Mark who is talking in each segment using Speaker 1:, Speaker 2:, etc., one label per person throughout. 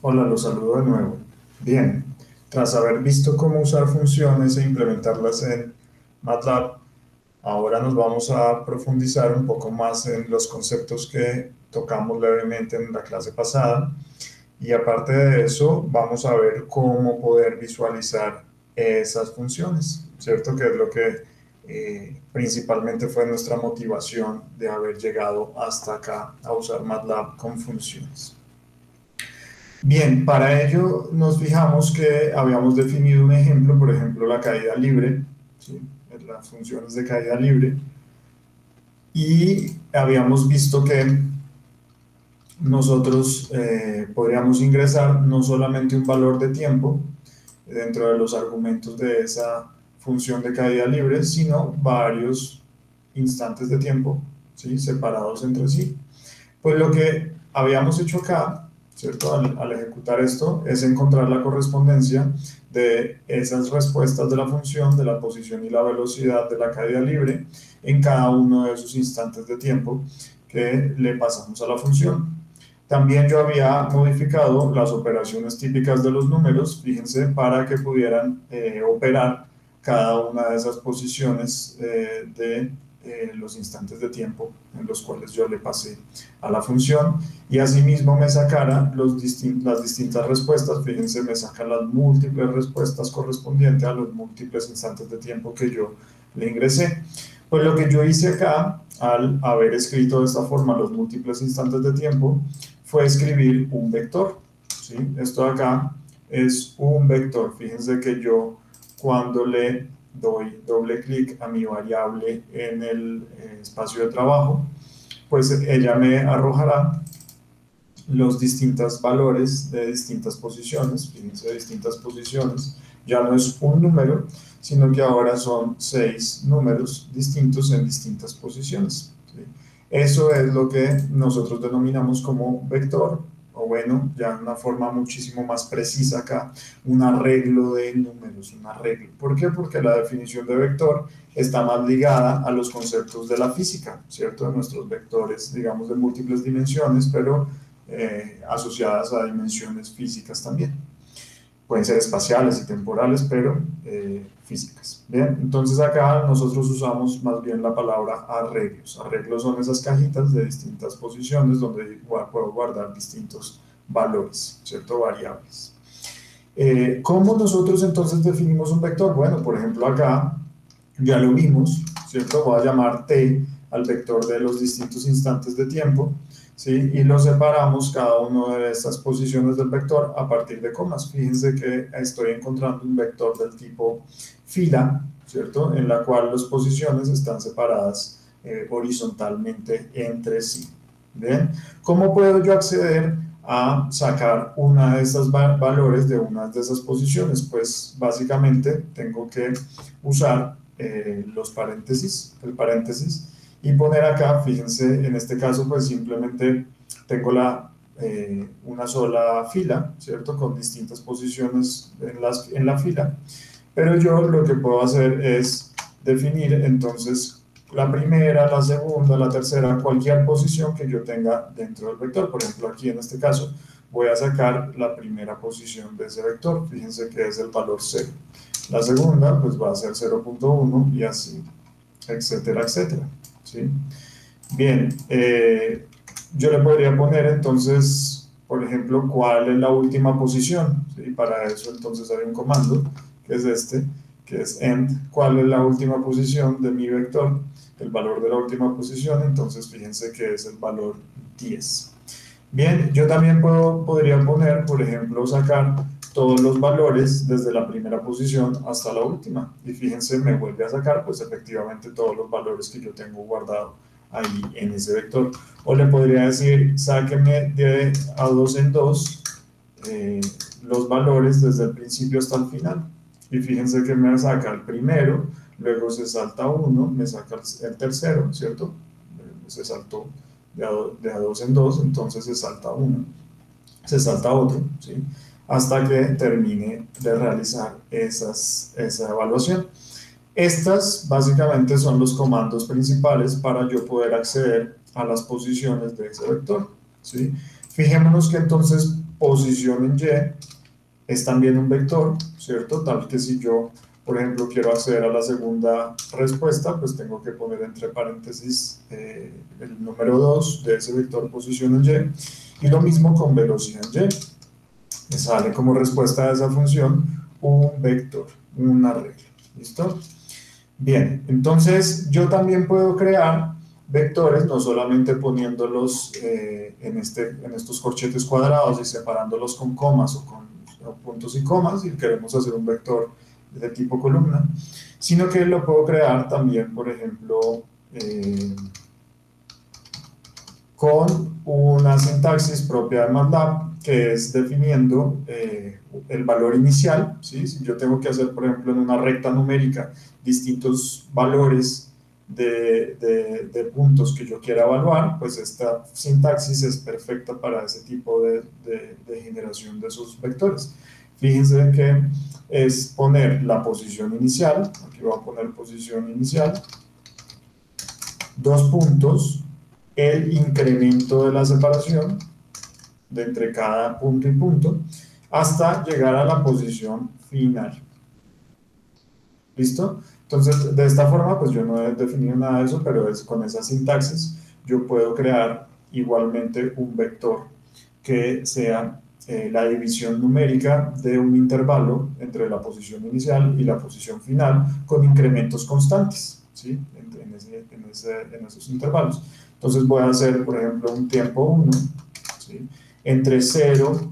Speaker 1: Hola, los saludo de nuevo. Bien, tras haber visto cómo usar funciones e implementarlas en MATLAB, ahora nos vamos a profundizar un poco más en los conceptos que tocamos levemente en la clase pasada. Y aparte de eso, vamos a ver cómo poder visualizar esas funciones, ¿cierto? Que es lo que principalmente fue nuestra motivación de haber llegado hasta acá a usar MATLAB con funciones. Bien, para ello nos fijamos que habíamos definido un ejemplo, por ejemplo, la caída libre, ¿sí? Las funciones de caída libre, y habíamos visto que nosotros podríamos ingresar no solamente un valor de tiempo dentro de los argumentos de esa función de caída libre, sino varios instantes de tiempo, ¿sí? Separados entre sí. Pues lo que habíamos hecho acá, ¿cierto? Al ejecutar esto, es encontrar la correspondencia de esas respuestas de la función, de la posición y la velocidad de la caída libre en cada uno de esos instantes de tiempo que le pasamos a la función. También yo había modificado las operaciones típicas de los números, fíjense, para que pudieran operar cada una de esas posiciones de los instantes de tiempo en los cuales yo le pasé a la función, y asimismo me sacara las distintas respuestas. Fíjense, me saca las múltiples respuestas correspondientes a los múltiples instantes de tiempo que yo le ingresé. Pues lo que yo hice acá, al haber escrito de esta forma los múltiples instantes de tiempo, fue escribir un vector, ¿sí? Esto de acá es un vector. Fíjense que yo, cuando le doy doble clic a mi variable en el espacio de trabajo, pues ella me arrojará los distintos valores de distintas posiciones. Fíjense, de distintas posiciones. Ya no es un número, sino que ahora son 6 números distintos en distintas posiciones, ¿sí? Eso es lo que nosotros denominamos como vector, o bueno, ya de una forma muchísimo más precisa acá, un arreglo de números, un arreglo. ¿Por qué? Porque la definición de vector está más ligada a los conceptos de la física, ¿cierto? De nuestros vectores, digamos, de múltiples dimensiones, pero asociadas a dimensiones físicas también. Pueden ser espaciales y temporales, pero físicas. Bien, entonces acá nosotros usamos más bien la palabra arreglos. Arreglos son esas cajitas de distintas posiciones donde puedo guardar distintos valores, ¿cierto? Variables. ¿Cómo nosotros entonces definimos un vector? Bueno, por ejemplo acá ya lo vimos, ¿cierto? Voy a llamar t al vector de los distintos instantes de tiempo, ¿sí? Y lo separamos cada una de estas posiciones del vector a partir de comas. Fíjense que estoy encontrando un vector del tipo fila, ¿cierto? En la cual las posiciones están separadas horizontalmente entre sí. ¿Bien? ¿Cómo puedo yo acceder a sacar una de estos valores de una de esas posiciones? Pues básicamente tengo que usar los paréntesis, el paréntesis, y poner acá, fíjense, en este caso pues simplemente tengo una sola fila, ¿cierto? Con distintas posiciones en la fila, pero yo lo que puedo hacer es definir entonces la primera, la segunda, la tercera, cualquier posición que yo tenga dentro del vector. Por ejemplo, aquí en este caso voy a sacar la primera posición de ese vector, fíjense que es el valor 0. La segunda pues va a ser 0.1 y así, etcétera, etcétera, ¿sí? Bien, yo le podría poner entonces, por ejemplo, cuál es la última posición, ¿sí? Para eso entonces hay un comando, que es este, que es end, cuál es la última posición de mi vector, el valor de la última posición, entonces fíjense que es el valor 10. Bien, yo también podría poner, por ejemplo, sacar todos los valores desde la primera posición hasta la última. Y fíjense, me vuelve a sacar, pues efectivamente, todos los valores que yo tengo guardado ahí en ese vector. O le podría decir, sáqueme de a dos en dos los valores desde el principio hasta el final. Y fíjense que me saca el primero, luego se salta uno, me saca el tercero, ¿cierto? Se saltó de a dos en dos, entonces se salta uno, se salta otro, ¿sí? Hasta que termine de realizar esa evaluación. Estas básicamente son los comandos principales para yo poder acceder a las posiciones de ese vector, ¿sí? Fijémonos que entonces posición en Y es también un vector, ¿cierto? Tal que si yo, por ejemplo, quiero acceder a la segunda respuesta, pues tengo que poner entre paréntesis el número 2 de ese vector posición en Y, y lo mismo con velocidad en Y. Me sale como respuesta a esa función un vector, una regla, ¿listo? Bien, entonces yo también puedo crear vectores, no solamente poniéndolos en estos corchetes cuadrados y separándolos con comas o con puntos y comas, si queremos hacer un vector de tipo columna, sino que lo puedo crear también, por ejemplo, con una sintaxis propia de MATLAB, que es definiendo el valor inicial, ¿sí? Si yo tengo que hacer, por ejemplo, en una recta numérica, distintos valores de puntos que yo quiera evaluar, pues esta sintaxis es perfecta para ese tipo de generación de esos vectores. Fíjense que es poner la posición inicial, aquí voy a poner posición inicial, dos puntos, el incremento de la separación de entre cada punto y punto, hasta llegar a la posición final. ¿Listo? Entonces, de esta forma, pues yo no he definido nada de eso, pero con esa sintaxis yo puedo crear igualmente un vector que sea la división numérica de un intervalo entre la posición inicial y la posición final con incrementos constantes, ¿sí? En esos intervalos. Entonces voy a hacer, por ejemplo, un tiempo 1, ¿sí? Entre 0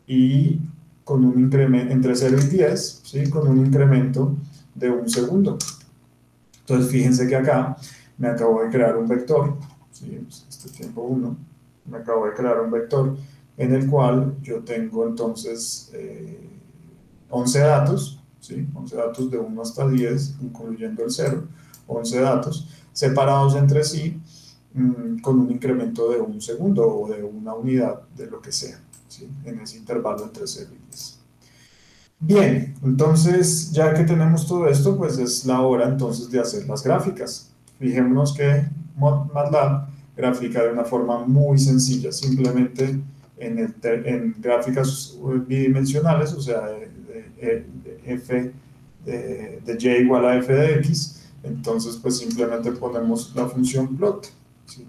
Speaker 1: y con un incremento, entre 0 y 10, ¿sí? Con un incremento de un segundo. Entonces fíjense que acá me acabo de crear un vector, ¿sí? Este tiempo 1, me acabo de crear un vector en el cual yo tengo entonces 11 datos, ¿sí? 11 datos de 1 hasta 10, incluyendo el 0, 11 datos separados entre sí con un incremento de un segundo o de una unidad de lo que sea, ¿sí? En ese intervalo entre 0 y 10. Bien, entonces ya que tenemos todo esto, pues es la hora entonces de hacer las gráficas. Fijémonos que MATLAB grafica de una forma muy sencilla, simplemente en gráficas bidimensionales, o sea, de f de y igual a f de x, entonces pues simplemente ponemos la función plot, ¿sí?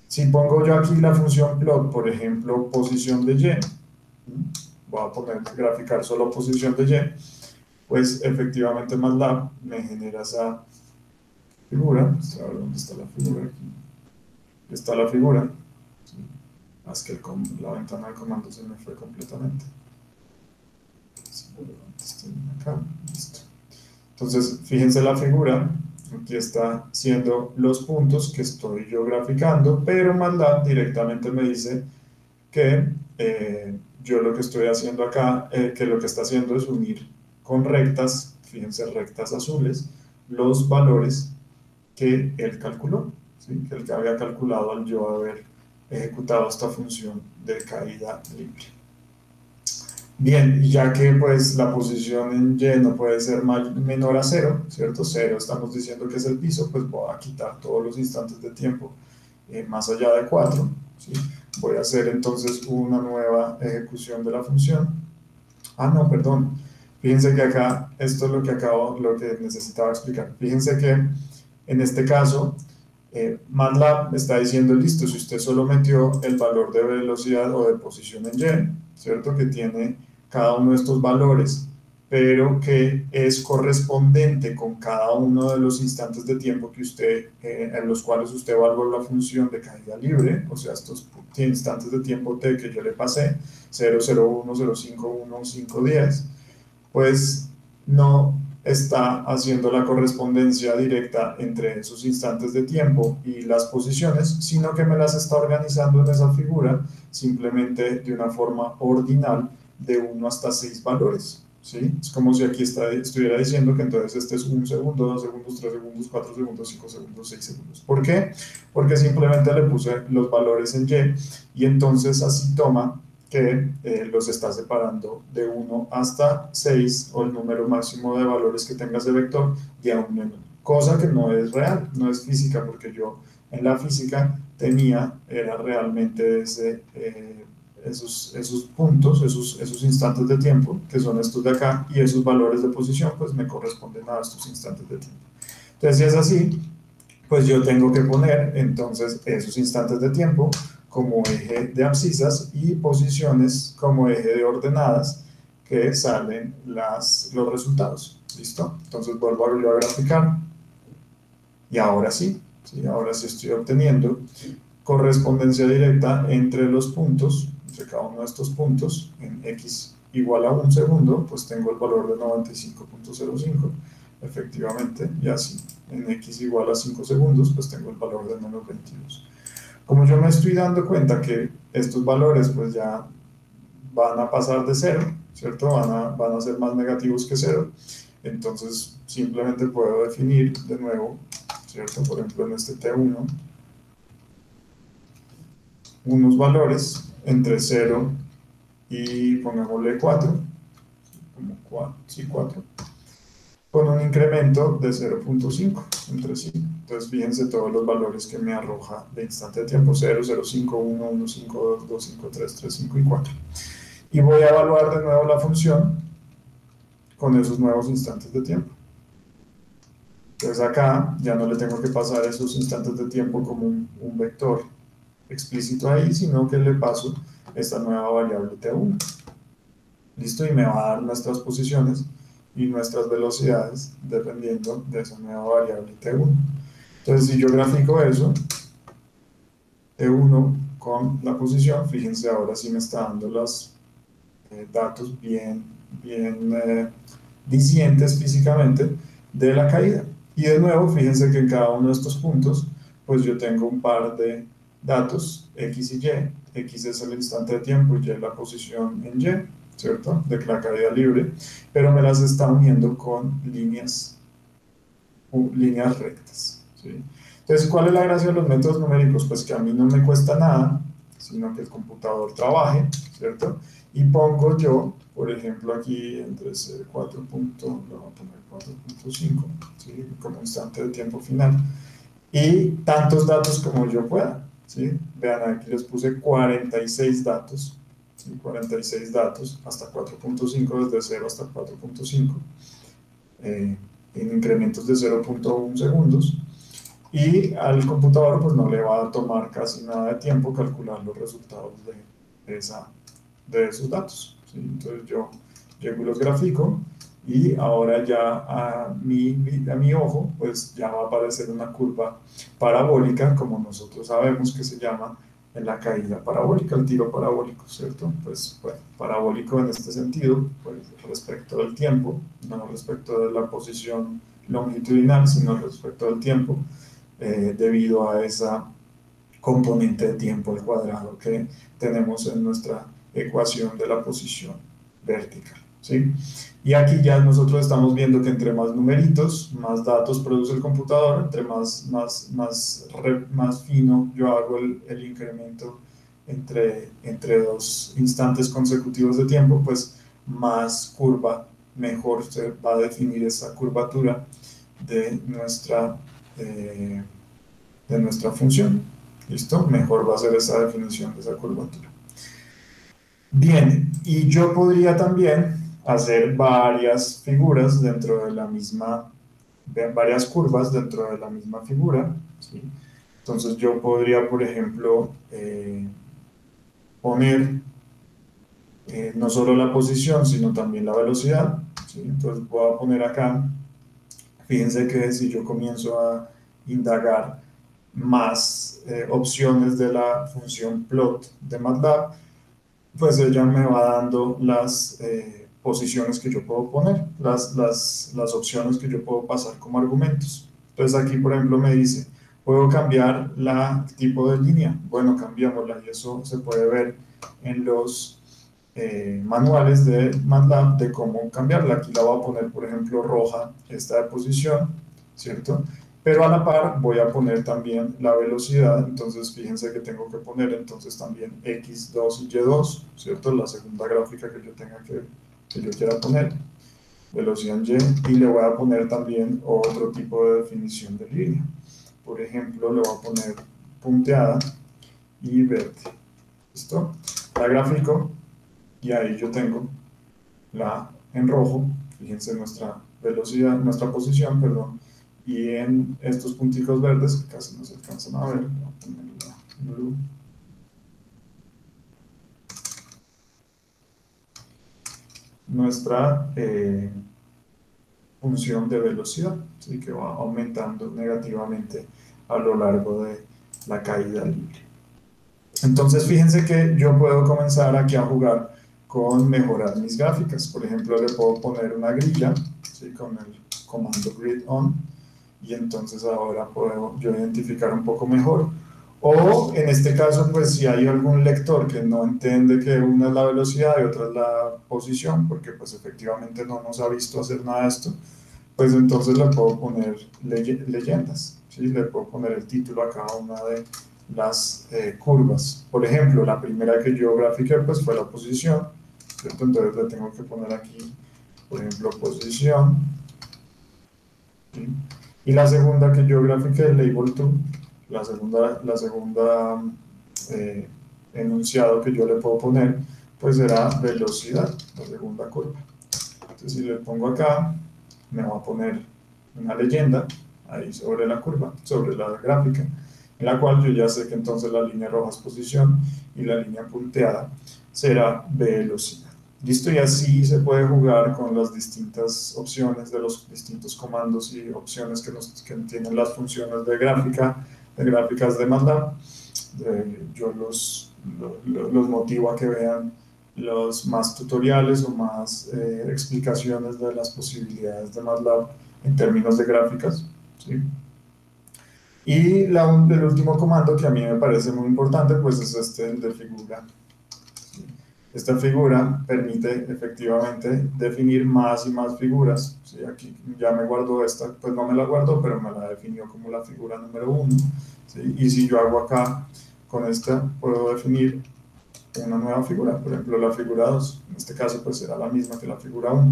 Speaker 1: Si pongo yo aquí la función plot, por ejemplo, posición de y, voy a poner graficar solo posición de y, pues efectivamente MATLAB me genera esa figura. A ver dónde está la figura aquí. Está la figura. Sí. Es que la ventana de comando se me fue completamente. Acá. Listo. Entonces, fíjense la figura. Aquí está siendo los puntos que estoy yo graficando, pero MATLAB directamente me dice que yo lo que estoy haciendo acá, que lo que está haciendo es unir con rectas, fíjense, rectas azules, los valores que él calculó, ¿sí? Que él había calculado al yo haber ejecutado esta función de caída libre. Bien, ya que pues la posición en y no puede ser menor a 0, ¿cierto? 0 estamos diciendo que es el piso, pues voy a quitar todos los instantes de tiempo más allá de 4, ¿sí? Voy a hacer entonces una nueva ejecución de la función. Ah, no, perdón. Fíjense que acá, esto es lo que necesitaba explicar. Fíjense que en este caso, MATLAB está diciendo, listo, si usted solo metió el valor de velocidad o de posición en y, ¿cierto? Que tiene cada uno de estos valores, pero que es correspondente con cada uno de los instantes de tiempo que usted, en los cuales usted evaluó la función de caída libre, o sea, estos instantes de tiempo t que yo le pasé, 0, 0, 1, 0, 5, 1, 5, 10, pues no está haciendo la correspondencia directa entre esos instantes de tiempo y las posiciones, sino que me las está organizando en esa figura simplemente de una forma ordinal de 1 hasta 6 valores, ¿sí? Es como si aquí estuviera diciendo que entonces este es 1 segundo, 2 segundos, 3 segundos, 4 segundos, 5 segundos, 6 segundos. ¿Por qué? Porque simplemente le puse los valores en y entonces así toma que los está separando de 1 hasta 6, o el número máximo de valores que tenga ese vector, de a un menor. Cosa que no es real, no es física, porque yo en la física era realmente esos puntos, esos instantes de tiempo, que son estos de acá, y esos valores de posición, pues me corresponden a estos instantes de tiempo. Entonces, si es así, pues yo tengo que poner entonces esos instantes de tiempo como eje de abscisas y posiciones como eje de ordenadas, que salen los resultados. ¿Listo? Entonces vuelvo a graficar y ahora sí, ahora sí estoy obteniendo correspondencia directa entre los puntos, entre cada uno de estos puntos. En x igual a 1 segundo, pues tengo el valor de 95.05, efectivamente, y así. En x igual a 5 segundos, pues tengo el valor de menos 22. Como yo me estoy dando cuenta que estos valores pues ya van a pasar de 0, ¿cierto? Van a ser más negativos que 0, entonces simplemente puedo definir de nuevo, ¿cierto? Por ejemplo, en este T1, unos valores entre 0 y pongámosle 4, como 4, sí, 4, con un incremento de 0.5 entre sí. Entonces fíjense todos los valores que me arroja de instante de tiempo: 0, 0, 5, 1, 1, 5, 2, 2, 5, 3, 3, 5 y 4. Y voy a evaluar de nuevo la función con esos nuevos instantes de tiempo. Entonces acá ya no le tengo que pasar esos instantes de tiempo como un vector explícito ahí, sino que le paso esta nueva variable T1. ¿Listo? Y me va a dar nuestras posiciones y nuestras velocidades dependiendo de esa nueva variable T1. Entonces, si yo grafico eso, T1 con la posición, fíjense, ahora sí me está dando los datos bien dicientes físicamente de la caída. Y de nuevo, fíjense que en cada uno de estos puntos, pues yo tengo un par de datos, X y Y. X es el instante de tiempo y Y la posición en Y, ¿cierto? De la caída libre, pero me las está uniendo con líneas rectas, ¿sí? Entonces, ¿cuál es la gracia de los métodos numéricos? Pues que a mí no me cuesta nada, sino que el computador trabaje, ¿cierto? Y pongo yo, por ejemplo, aquí entre 4. Le voy a poner 4.5, ¿sí? Como instante de tiempo final, y tantos datos como yo pueda, ¿sí? Vean, aquí les puse 46 datos, ¿sí? 46 datos, hasta 4.5, desde 0 hasta 4.5, en incrementos de 0.1 segundos, y al computador pues no le va a tomar casi nada de tiempo calcular los resultados de esos datos, ¿sí? Entonces yo llego y los grafico, y ahora ya a mi ojo pues ya va a aparecer una curva parabólica, como nosotros sabemos que se llama en la caída parabólica, el tiro parabólico, ¿cierto? Pues bueno, parabólico en este sentido, pues respecto del tiempo, no respecto de la posición longitudinal, sino respecto del tiempo, debido a esa componente de tiempo al cuadrado que tenemos en nuestra ecuación de la posición vertical, ¿sí? Y aquí ya nosotros estamos viendo que entre más numeritos, más datos produce el computador, entre más fino yo hago el incremento entre dos instantes consecutivos de tiempo, pues más curva, mejor se va a definir esa curvatura de nuestra función. ¿Listo? Mejor va a ser esa definición de esa curvatura. Bien, y yo podría también hacer varias figuras dentro de la misma, varias curvas dentro de la misma figura, ¿sí? Entonces yo podría, por ejemplo, poner no solo la posición, sino también la velocidad, ¿sí? Entonces voy a poner acá, fíjense que si yo comienzo a indagar más opciones de la función plot de MATLAB, pues ella me va dando las posiciones que yo puedo poner, las opciones que yo puedo pasar como argumentos. Entonces aquí, por ejemplo, me dice, ¿puedo cambiar la tipo de línea? Bueno, cambiámosla, y eso se puede ver en los manuales de MATLAB de cómo cambiarla. Aquí la voy a poner, por ejemplo, roja, esta de posición, ¿cierto? Pero a la par voy a poner también la velocidad, entonces fíjense que tengo que poner entonces también X2 y Y2, ¿cierto? La segunda gráfica que yo tenga que yo quiera poner, velocidad en Y, y le voy a poner también otro tipo de definición de línea. Por ejemplo, le voy a poner punteada y verde, ¿listo? la grafico y ahí yo tengo en rojo, fíjense nuestra velocidad, nuestra posición, perdón, y en estos punticos verdes, que casi no se alcanzan a ver, voy a ponerla en blue, nuestra función de velocidad, ¿sí? Que va aumentando negativamente a lo largo de la caída libre. Entonces fíjense que yo puedo comenzar aquí a jugar con mejorar mis gráficas. Por ejemplo, le puedo poner una grilla, ¿sí? Con el comando grid on, y entonces ahora puedo yo identificar un poco mejor. O en este caso, pues si hay algún lector que no entiende que una es la velocidad y otra es la posición, porque pues efectivamente no nos ha visto hacer nada de esto, pues entonces le puedo poner leyendas, ¿sí? Le puedo poner el título a cada una de las curvas. Por ejemplo, la primera que yo grafiqué pues fue la posición, ¿cierto? Entonces le tengo que poner aquí, por ejemplo, posición, ¿sí? Y la segunda que yo grafiqué, label to, la segunda eh, enunciado que yo le puedo poner, pues será velocidad, la segunda curva. Entonces si le pongo acá, me va a poner una leyenda ahí sobre la curva, sobre la gráfica, en la cual yo ya sé que entonces la línea roja es posición y la línea punteada será velocidad. Listo, y así se puede jugar con las distintas opciones de los distintos comandos y opciones que tienen las funciones de gráficas de MATLAB. Yo los motivo a que vean los más tutoriales o más explicaciones de las posibilidades de MATLAB en términos de gráficas, ¿sí? Y el último comando que a mí me parece muy importante, pues es el de figura. Esta figura permite efectivamente definir más y más figuras. ¿Sí? Aquí ya me guardo esta, pues no me la guardo, pero me la definió como la figura número 1. ¿Sí? Y si yo hago acá con esta, puedo definir una nueva figura, por ejemplo la figura 2. En este caso pues será la misma que la figura 1,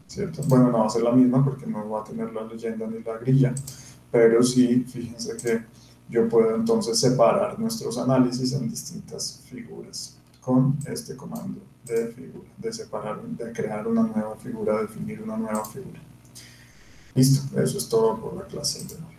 Speaker 1: ¿cierto? Bueno, no va a ser la misma porque no va a tener la leyenda ni la grilla, pero sí, fíjense que yo puedo entonces separar nuestros análisis en distintas figuras con este comando de figura, de separar, de crear una nueva figura, definir una nueva figura. Listo, eso es todo por la clase de hoy.